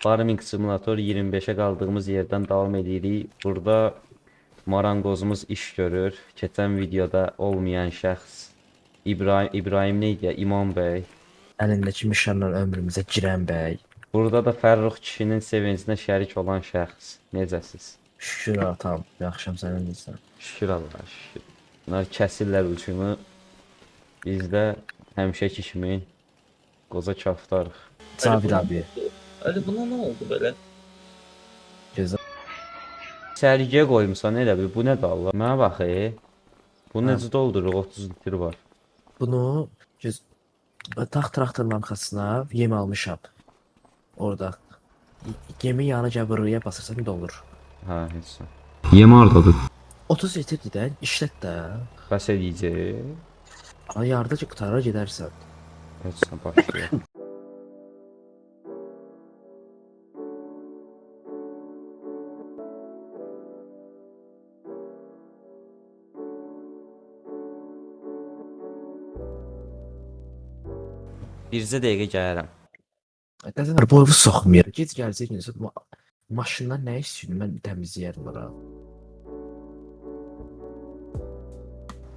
Farming Simulator 25'e qaldığımız yerdən davam edirik. Burada marangozumuz iş görür. Keçən videoda olmayan şəxs İbrahim neydi ya? İmam bəy. Əlindəki mişarla ömrümüzə girən bəy. Burada da Fərrux kişinin sevincinə şərik olan şəxs. Necəsiz? Şükür atam. Yaxşım sənin insan. Şükür Allaha şükür. Bunlar kəsirlər uçumu. Biz də həmişəki kimi qoza çaftarıq. Sabir abi. Ali buna ne oldu böyle? Gözə. Sərgiyə qoymusan elə bil. Bu nədir Allah? Mənə bax. Bu necə dolduruq? 30 litr var. Bunu taxt traktorun arxasına yem almışam. Orada. Yemin yanı gəbirliyə basırsan dolur. Ha, heç. Yem hardadır? 30 litrdir də, işlət də. Bəs edəcək. Ana yardıcı qutara gedərsən. Heç başlayaq. Bircə dəqiqə gəlirəm. Qəzənlər bu evi soxmayır. Gec gələcək maşından nə istəyirsən? Mən təmizləyərəm ora.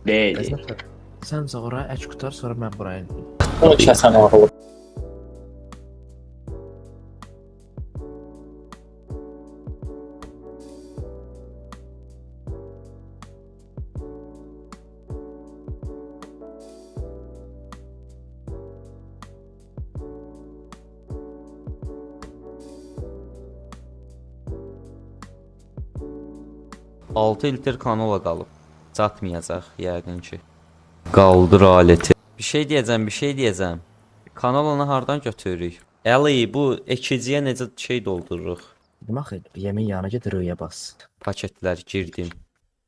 Değil. Qəzənlər sən ora əç qutar, sonra mən buraya. Onu kəsən ağlı. Altı litr kanola qalıb. Çatmayacaq yəqin ki. Qaldır aləti. Bir şey deyəcəm. Kanolanı hardan götürürük? Əli, bu ekiciyə necə şey doldururuq? Demək yemin yanına get, röyə bas. Paketlər girdim.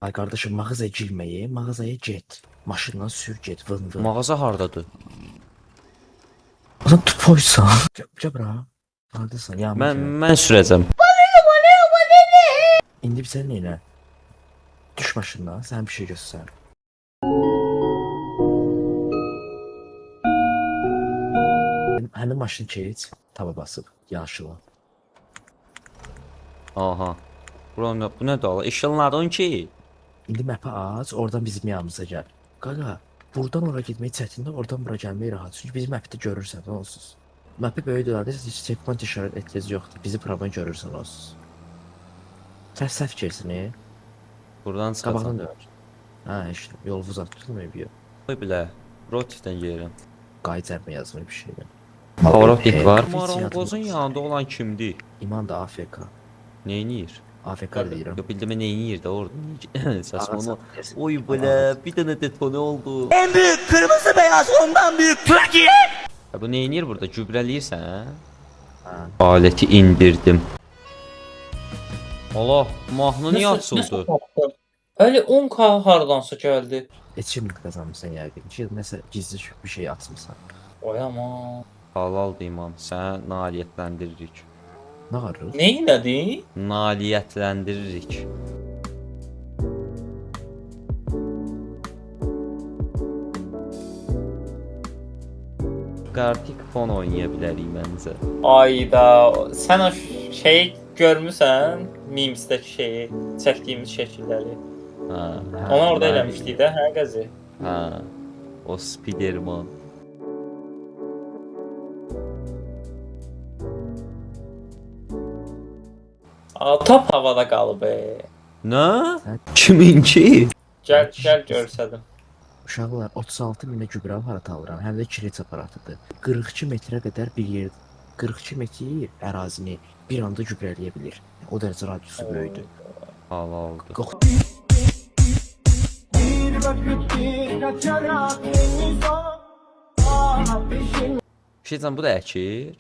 Ay qardaşım, mağazaya girməyi, mağazaya get. Maşından sür get, vın vın. Mağaza hardadır? Sən tupoysan. Cəbra. Hardasan? Ya Mən sürəcəm. İndi bir sən neynə? Düş maşından, sən bir şey göstər. Həmin maşını keç, taba basıb, yaşıla. Aha. Buranın bu nədir Allah? İşınladın ki? İndi map'ı aç, oradan bizim yanımıza gəl. Qaqa, buradan ora getmək çətindir, oradan bura gəlmək rahat. Çünki bizim map'də görürsən, onsuz. Map'i böyüdülərdə heç checkpoint işarət ehtiyac yoxdur. Bizi problem görürsən, onsuz. Səhv keçsin, Buradan qabağdan çıxacam. dön. Hə, işte, yol uzaq tutulmuyor bir yol. Qoy bilə. Rotifdən gəlirəm. Qaycərmə yazmır bir şeydən. Rotif var. Heç Marangozun yadımda. yanında olan kimdir? İman da AFK. Neyniyir? AFK deyirəm. Yo bildim neyniyir də orada. Səs onu. Ağac- Oy bilə, bir dənə detone oldu. En büyük kırmızı beyaz ondan büyük Türkiye. Ya bu neyniyir burada? Gübrəliyirsən, hə? Ha. Aləti indirdim. Allah, mahnı niyə açıldı? Ali 10K hardansa geldi. Achievement qazanmısan yəqin ki, nəsə gizli bir şey atmısan. Oy aman. Halal iman, səni nailiyyətləndiririk. Nə qarır? Neyledi? Nailiyyətləndiririk. Qartik fon oynaya bilərik məncə. Ayda sen o şeyi görmüsən? Memes'deki şeyi, çəkdiyimiz şəkilləri. Hə. Onu orada eləmişdik də, hə qəzi? Hə. O Spiderman. Top havada qalıb. Nə? Kiminki? Gəl görsədim. Uşaqlar 36 minə gübrə aparatı alıram, həm də kireç aparatıdır. 42 metrə qədər bir yer, 42 metr ərazini bir anda gübrələyə bilir. O dərəcə radiusu böyükdür. Halaldır. Qox, Bir şey bu da əkir.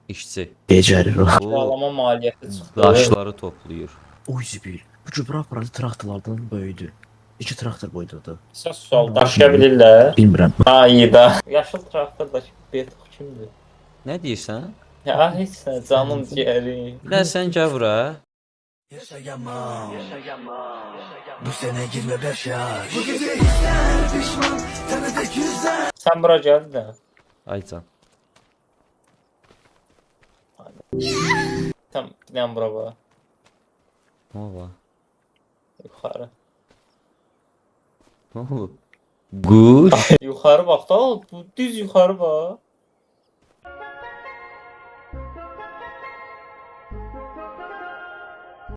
İşçi. becərir o. Bu Bağlama maliyyəti çıxdı. daşları toplayır. Oy zibil. Bu gübrə aparatı traktorlardan böyükdür. 2 traktor boydadır. Səs sual daşıya bilirlər. Bilmirəm. Ayda. Yaşıl traktordakı Betuk kimdir? Nə deyirsən? Ya heç nə, canım ciyəri. Bir də sən gəl bura. Yaşayamam. Bu sene 25 yaş. Bu gece hisler pişman. Tanıdık yüzler. Sən bura gəl də. Aycan. Tam giden bura bak. Ne ola? Yukarı. Ne oldu? Kuş. Yukarı bak da bu düz yukarı bak.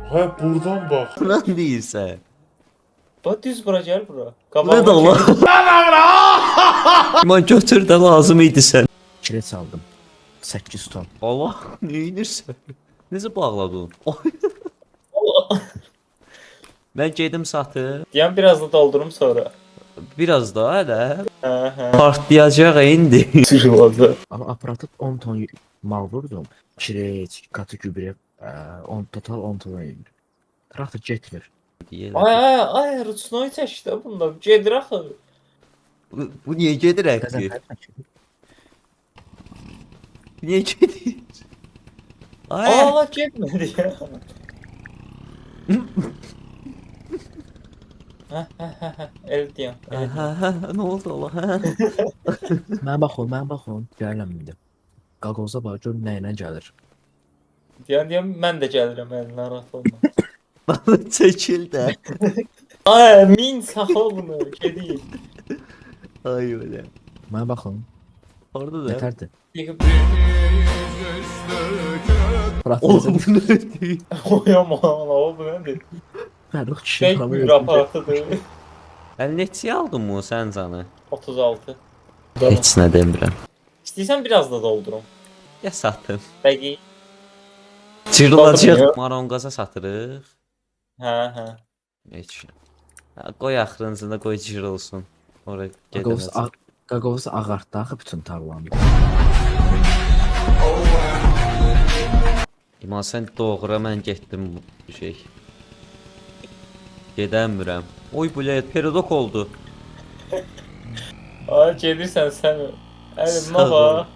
Ha buradan bak. Lan değilse. Bak düz bura gel bura. Ne Qabağıma de ola? gel. Man götür də lazım idi sən. Kireç aldım. 8 ton. Allah, neynirsən? Necə bağladın? Mən gedim satıb. Diyen biraz da doldurum sonra. Biraz daha hələ. Hə hə. Partlayacaq indi. Sürüladı. Ama aparatı 10 ton mal vurdum. Kireç, katı gübre, 10 total 10 ton yiyir. Traktor getmir. Ay Rutsnoy çəkdi bunda. Gedir axı. Bu niyə gedir əqli? Qəzəfər Niyə gedir? Ay, Allah getmədi ya. El diyen. nə oldu Allah? Hə? Mən baxın. Gəlirəm indi. Qaqoza bax gör nə ilə gəlir. Diyen mən də gəlirəm əlinə narahat olma. Çəkil də. Ay min saxla bunu. Gedir. Ay öyle. Mənə baxın. Orada da. Yetərdir. Yıkıp Oğlum bu nədir? oyaman o bu nədir? Fərruh kişi Şey tamam bir aparatıdır. Əl neçəyə aldın mı sən canı? 36. Heç nə demirəm. İstəyirsən biraz da doldurum. Ya satın. Bəqi. Cırılacaq. Maronqaza satırıq. Hə. Heç. Ha, qoy axırıncında qoy cırılsın. Ora gedəməz. Qaqozu ağartdı axı bütün tarlanı. İman sən doğra mən getdim bu şey. Gedəmirəm. Oy bu ləyət perodok oldu. Ay gedirsən sən. Əlimə Sağ ol. bax.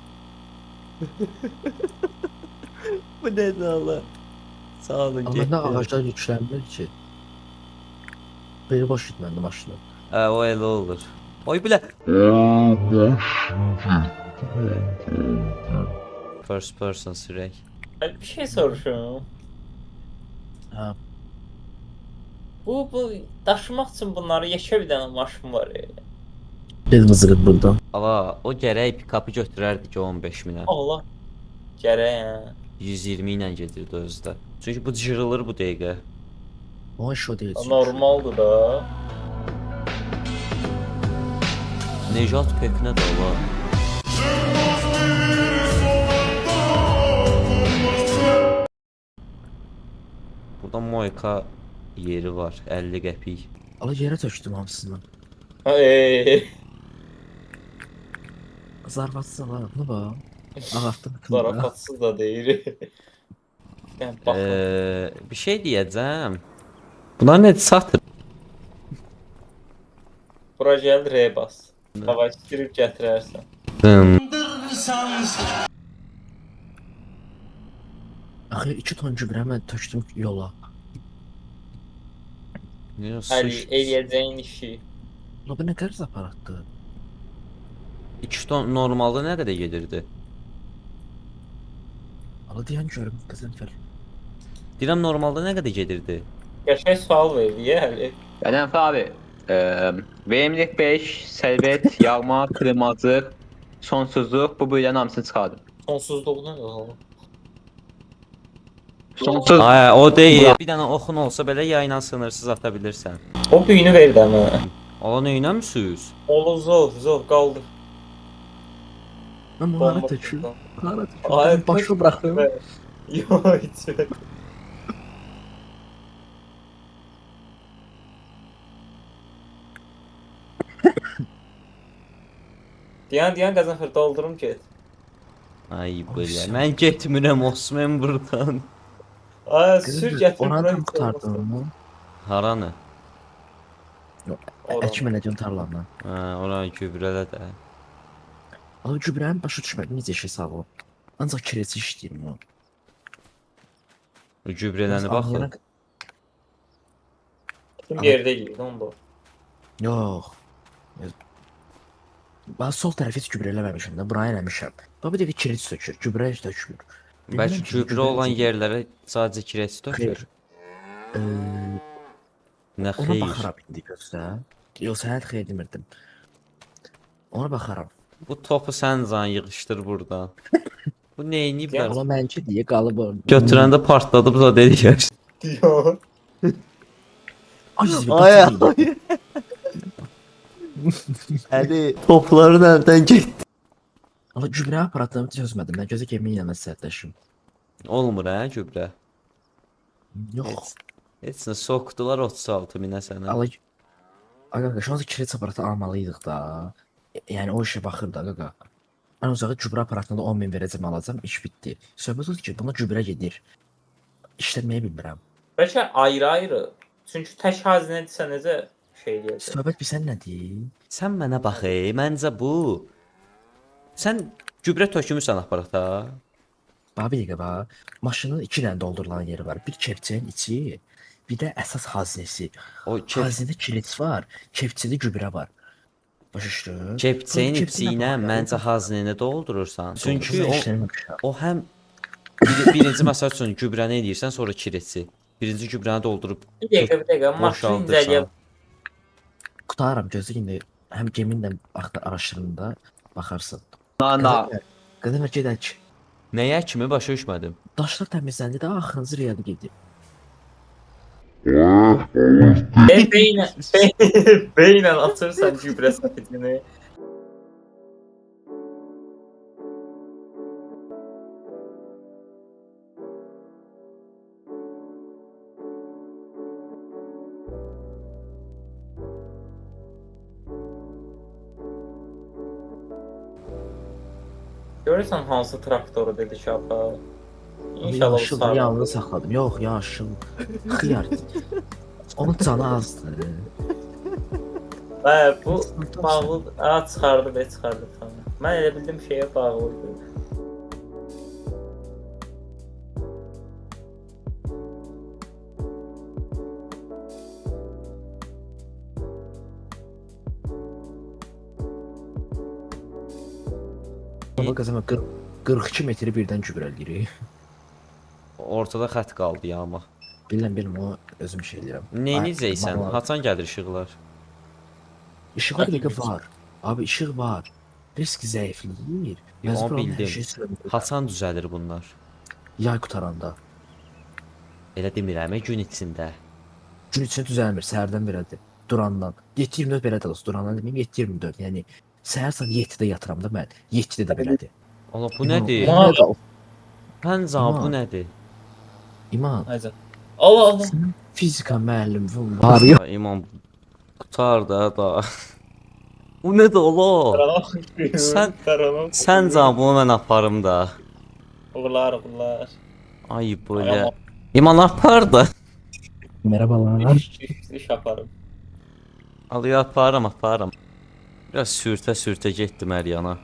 Bu nədir Allah? Sağ olun Amma nə ağaclar yüklənmir ki. Biri boş gitməndi maşına. Hə, o elə olur. Oy bilə. First person sürək. Ay, bir şey soruşum. Hə. Bu daşımaq üçün bunları yekə bir dənə maşın var. Bir mızırıq burada. Ala, o gərək pikapı götürərdi ki 15 minə. Allah. Gərək hə. 120 ilə gedirdi özdə. Çünki bu cırılır bu dəqiqə. O iş o deyil. çünki. Normaldır da. Nejat Peknə də ola. Burada Moyka yeri var, 50 qəpik. Ala yerə tökdüm hamısını. Hey. Zarfatsız ala, bunu bax. Ağartdım bütün. Zarafatsız da deyir. Yəni bax. Bir şey deyəcəm. Bunlar nə satır? Bura gəl R bas. Hava istirib gətirərsən. Axı 2 ton gübrə mən tökdüm yola. Əli eləyəcəyin işi. Ulan bu nə qərz aparatdır? 2 ton normalda nə qədər gedirdi? Ala deyən görüm Qəzənfər. Deyirəm normalda nə qədər gedirdi? Qəşəng sual verdi ya Əli. Ənəf abi, verimlilik 5, səlbət, yağma, klimacıq, sonsuzluq, bu bölülərin hamısını çıxardım. Sonsuzluq nə oğlum? Sonsuz, Ay, o deyil. Bir dənə oxun olsa belə yayla sınırsız ata bilirsən. O büyünü verdi ama. Ala nə eləmisiniz? Oğlum zor qaldı. Mən Bomba bunlara töküm. tutdu. Bunlara Ay, töküm. Başını bıraxdım. Yo hiç. Diyan Qəzənfər doldurum get. Ay belə. Ay, Mən getmirəm Osman burdan. Ay sür gətir Oranı bura. tam qurtardım onu. Haranı? Əkim elədiyim tarlandan. Hə, ora gübrələ də. Ala gübrənin başa düşmədim necə işə sağlam. Ancaq kireci işləyirəm o. O gübrələni baxın. Bütün yerdə yiyir onu bu. Yox. Ben sol tərəfi heç gübrə eləməmişəm də, buraya eləmişəm. Bax bir dəqiqə kirec sökür, gübrə heç tökmür. Bəlkə ki, gübrə olan gübrə- yerlərə sadəcə kireç Xeyr. tökür. Nə Ona xeyir. baxaram indi gözlə. Yox, sənə xeyir demirdim. Ona baxaram. Bu topu sən zan yığışdır buradan. Bu neyniyiblər? Amma mənki deyə qalıb orada. Götürəndə partladıb da dedik. Yox. Ay, Əli topların əldən getdi. Amma gübrə aparatlarımı çözmədim. Mən gözə yemin ilə məsləhətləşim. Olmur hə gübrə. Yox. Heç nə soxdular 36 minə sənə. Ala Qaqa, şu an kireç aparatı almalıydıq da. Yəni o işə baxır da qaqa. Ən uzağı gübrə aparatına da 10.000 verəcəm alacam, iş bitdi. Söhbət odur ki, buna gübrə gedir. İşləməyi bilmirəm. Bəlkə ayrı-ayrı. Çünki tək hazinədirsə necə şey deyəcək. Söhbət bilsən nədir? Sən mənə bax, məncə bu. Sən gübrə tökmüsən aparata. Bax bir dəqiqə bax. Maşının 2 dənə doldurulan yeri var. Bir kepçənin içi, bir də əsas hazinəsi. O Hazinədə kireç var, kepçədə gübrə var. Başa düşdün? kepçəyin Bu kepçə nə içinə baxır? məncə hazinəni doldurursan. Çünki Doldurursan, o işləməmişəm. o həm birinci məsəl üçün gübrəni eləyirsən, sonra kireçi. Birinci gübrəni doldurub Bir dəqiqə, maşını boşaldırsan. incələyə Qutaram gözü indi həm geminlə araşdırında baxarsan. Na. Qədəmə gedək. Nəyə kimi başa düşmədim. Daşlar təmizləndi də axırıncı real gedib. beynlə atırsan gübrə səpetini. Görürsən hansı traktoru dedi ki, apa? İnşallah o yaşıl sağ. yanında saxladım. Yox, yaşıl. Xiyar. Onun canı azdır. Hə, bu bağlı, çıxardı tamam. Mən elə bildim şeyə bağlıdır. Ona qəzəmə 42 metri birdən gübrəliyirik. Ortada xətt qaldı ya amma. Bilirəm, o özüm şey eləyirəm. Neyniyəcəksən? Ay, Haçan gəlir işıqlar? İşıqlar bir dəqiqə var. Abi işıq var. Risk zəifləyir. Yo, Məcbur olan bildim. hər şey sürəmir. Haçan düzəlir bunlar? Yay qutaranda. Elə demirəm, gün içində. Gün içində düzəlmir, səhərdən belədir. Durandan. 7-24 belə də olsun. Durandan deməyim 7-24. Yəni səhər saat 7-də yatıram da mən. 7-də də belədir. Allah bu nədir? Ma- Pənzam bu İman. nədir? İman, Aycan. Allah Allah. fizika müəllimi var ya. Ya, İmam qutar da. Bu nədir ola? Sən can bunu mən aparım da. Uğurlar. Ay böyle. İman apar da. Merhabalar. İş yaparım. Alıyor aparım. Biraz sürtə getdim hər yana.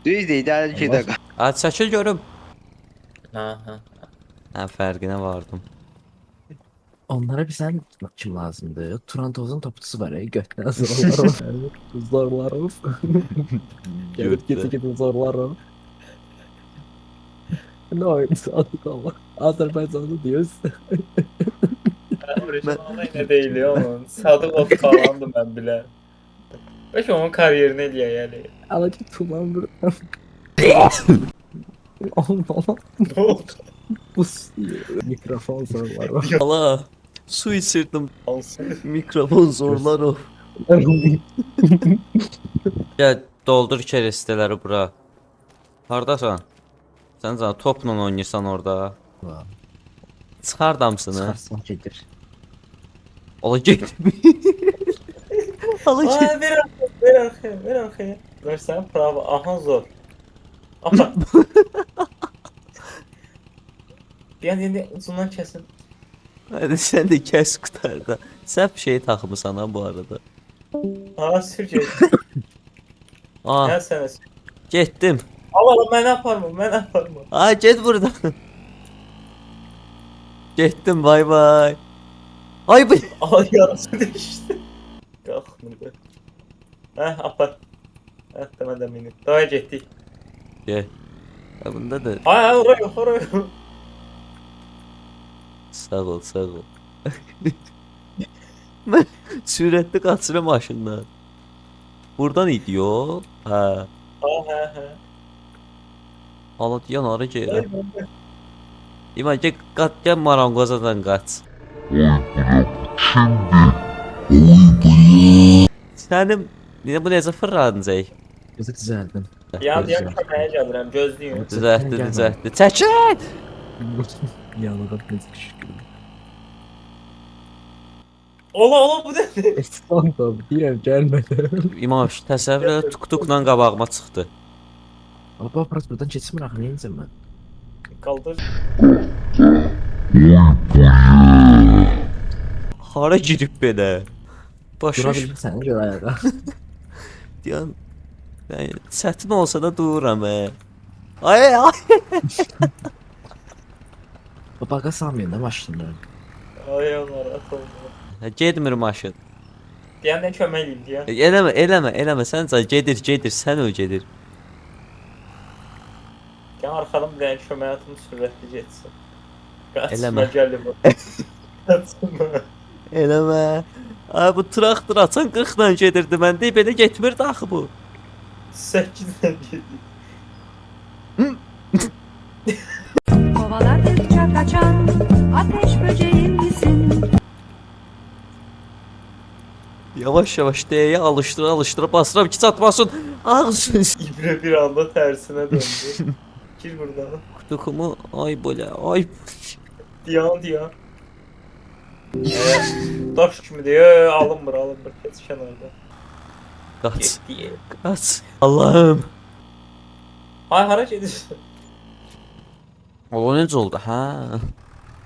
Düz deyil, dəli ki də. Hadi çəkil görüm. Ha. Hə, fərqinə vardım. Onlara bir sən kim lazımdır? Turantozun topçusu var ya, götdən zorlarım. Zorlarım. Gelip Götdə. gidip zorlarım. Ne oyunu sadık Allah. Azerbaycanlı diyoruz. Orijinalda yine değil ya onun. Sadık ot falandı ben bile. Belki onun kariyerini eliyor yani. Alacak tuman buradan. Allah Ne oldu? bu mikrofon zorlar. Allah. Su içirdim. Olsun. Mikrofon zorlar o. Gəl doldur kerestələri bura. Hardasan? Sən zaten topla oynayırsan orada. Çıxar damsını. Çıkarsın gelir. Ola get. Ola get. Aa, ver arkaya. Versen prava. Aha zor. Aha. Yani ucundan kesin. Hadi sen de kes qutarda. Səhv şey taxmısan ha bu arada. Aa sür get. Aa, Gel sen sür. getdim. Allah ben yaparım. Aa, get buradan. Getdim, bay bay. Ay bu. Aa yarısı düştü. Kalkmadı. Heh apar. Heh demeden beni. Daha getdik. Gel. Ha, bunda da Ay oraya oraya. sağ ol, sağ ol. Mən sürətli qaçıram maşından. Buradan idi yol. Hə. Ha. Hala diyan hara gedirəm? Ay, İman gəl marangozadan qaç. Sənin bu necə fırlanacaq? Yazık düzeldim. Yan köməyə gəlirəm, gözləyin. Düzəltdi. Çəkil! Yanıdan yazık şükür. Ola bu nədir? Estağfurullah. Deyirəm gəlmədim. İmam təsəvvür elə tuk-tukla qabağıma çıxdı. Baba Prat buradan keçmir axı neyəcəm mən? Qaldır. Hara girib belə? Başa Dura bilmirsən görə ayağa. deyən çətin olsa da dururam. Ay ay. Babaqa salmayın da maşında. Ay narahat olma. Getmir maşın. Deyəndə kömək edin deyə. Eləmə sən gedir, sən öl gedir. Gəl arxadan bir dənə kömək atım sürətli getsin. Eləmə. Gəlim. Qaçma. Eləmə. Ay bu traktor açan 40-la gedirdi. Mən deyib belə getmirdi axı bu. 8-dən gedir. Kovaladıkça kaçan ateş böceğim misin? Yavaş yavaş D'ye alıştıra basıram ki çatmasın. Ağzın İbrə bir anda tərsinə döndü. Gir buradan. kutukumu ay belə ay. Diyan. Daş kimi deyə alınmır. Keç kənarda. Qaç, Getdi. qaç. Allahım. Ay hara gedirsən? O necə oldu? Hə.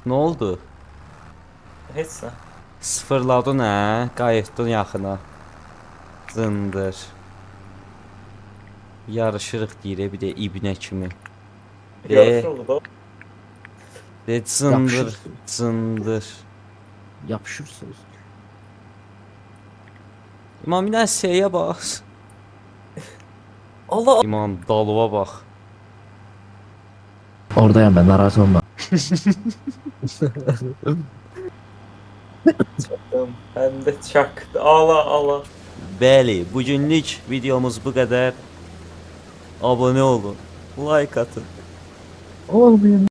Nə oldu? Heç sən. Sıfırladın hə? Qayıtdın yaxına. Zındır. Yarışırıq deyir bir də ibnə kimi. Yarışı oldu da. De zındır, Yapışırsın. zındır. Yapışırsınız. İmam yine S'ye bas. Allah İmam dalıva bax. Oradayım ben narahat olma. Allah'ım. Həm də çaktı. Allah. Bəli, bugünlük videomuz bu qədər. Abunə olun, like atın. Olmuyor.